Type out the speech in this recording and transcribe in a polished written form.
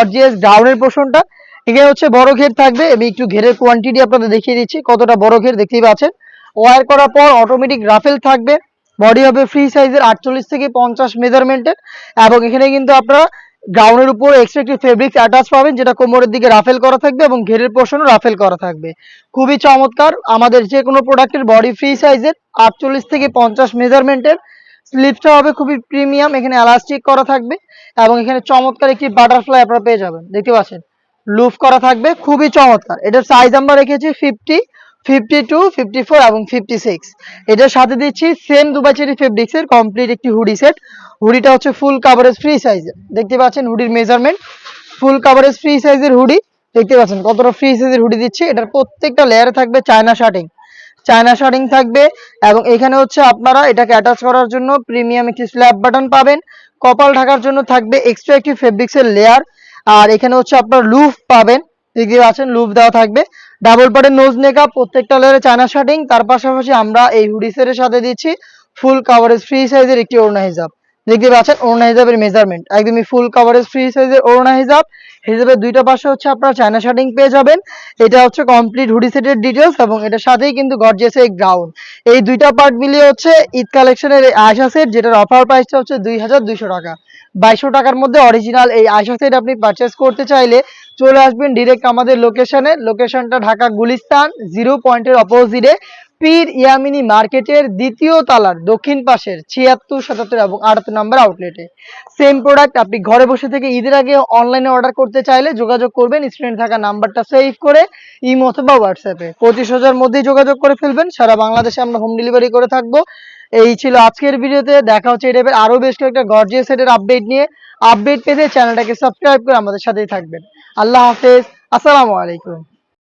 Gorgeous গাউনের পোর্শনটা। এখানে হচ্ছে বড় ঘের থাকবে, আমি একটু ঘেরের কোয়ান্টিটি আপনাদের দেখিয়ে দিচ্ছি কতটা বড় ঘের, দেখতেই পাচ্ছেন। ওয়্যার করার পর অটোমেটিক রাফেল থাকবে। বডি হবে ফ্রি সাইজের 48 থেকে 50 মেজারমেন্টের, এবং এখানে কিন্তু আপনারা গাউনের উপর এক্সট্রা একটি ফেব্রিক্স অ্যাটাচ পাবেন, যেটা কোমরের দিকে রাফেল করা থাকবে এবং ঘেরের পোর্শনও রাফেল করা থাকবে। খুবই চমৎকার। আমাদের যে কোনো প্রোডাক্টের বডি ফ্রি সাইজের 48 থেকে 50 মেজারমেন্টের। স্লিপসটা হবে খুবই প্রিমিয়াম, এখানে এলাস্টিক করা থাকবে এবং এখানে চমৎকার একটি বাটারফ্লাই আপনারা পেয়ে যাবেন, দেখতে পাচ্ছেন। লুফ করা থাকবে, খুবই চমৎকার। এটার সাইজ আমরা রেখেছি 50, 52, 54 এবং 56। এটার সাথে দিচ্ছি সেম দুবাই চেরি ফেব্রিক্সের কমপ্লিট একটি হুডি সেট। হুডিটা হচ্ছে ফুল কাভারেজ ফ্রি সাইজের, দেখতে পাচ্ছেন হুডির মেজারমেন্ট। ফুল কাভারেজ ফ্রি সাইজের হুডি, দেখতে পাচ্ছেন কতটা ফ্রি সাইজের হুডি দিচ্ছি। এটার প্রত্যেকটা লেয়ারে থাকবে চায়না শার্টিং, চায়না শার্টিং থাকবে। এবং এখানে হচ্ছে আপনারা এটাকে অ্যাটাচ করার জন্য প্রিমিয়াম একটি স্ল্যাব বাটন পাবেন। কপাল ঢাকার জন্য থাকবে এক্সট্রা একটি ফেব্রিক্সের লেয়ার। আর এখানে হচ্ছে আপনার লুফ পাবেন, দেখতে পাচ্ছেন লুফ দেওয়া থাকবে। ডাবল পার্টের নোজ মেকআপ, প্রত্যেকটা লেয়ারে চায়না শার্টিং। তার পাশাপাশি আমরা এই হুডি সেটের সাথে দিচ্ছি ফুল কাভারেজ ফ্রি সাইজের একটি ওড়না হিজাব, দেখতে পাচ্ছেন ওড়না হিজাবের মেজারমেন্ট একদমই ফুল কাভারেজ ফ্রি সাইজের ওড়না হিজাব। হিজাবের দুইটা পাশে হচ্ছে আপনারা চায়না শার্টিং পেয়ে যাবেন। এটা হচ্ছে কমপ্লিট হুডি সেটের ডিটেলস, এবং এটার সাথেই কিন্তু গর্জিয়াস এই গাউন। এই দুইটা পার্ট মিলিয়ে হচ্ছে ঈদ কালেকশনের এই আয়শা সেট, যেটার অফার প্রাইসটা হচ্ছে 2200 টাকা। 2200 টাকার মধ্যে অরিজিনাল এই আয়শা সেট আপনি পারচেস করতে চাইলে চলে আসবেন ডিরেক্ট আমাদের লোকেশনে। লোকেশনটা ঢাকা গুলিস্তান 0 পয়েন্টের অপোজিটে পীর ইয়ামিনী মার্কেটের দ্বিতীয় তালার দক্ষিণ পাশের 76, 77 এবং 78 নম্বর আউটলেটে। সেম প্রোডাক্ট আপনি ঘরে বসে থেকে ঈদের আগে অনলাইনে অর্ডার করতে চাইলে যোগাযোগ করবেন স্ক্রিনে থাকা নাম্বারটা সেভ করে ইমো অথবা হোয়াটসঅ্যাপে। 25,000 মধ্যেই যোগাযোগ করে ফেলবেন। সারা বাংলাদেশে আমরা হোম ডেলিভারি করে থাকবো। এই ছিল আজকের ভিডিওতে। দেখা হচ্ছে এই টাইপের আরো বেশ কয়েকটা গর্জিয়াস সেটের আপডেট নিয়ে। আপডেট পেতে চ্যানেলটাকে সাবস্ক্রাইব করে আমাদের সাথেই থাকবেন। আল্লাহ হাফেজ, আসসালামু আলাইকুম।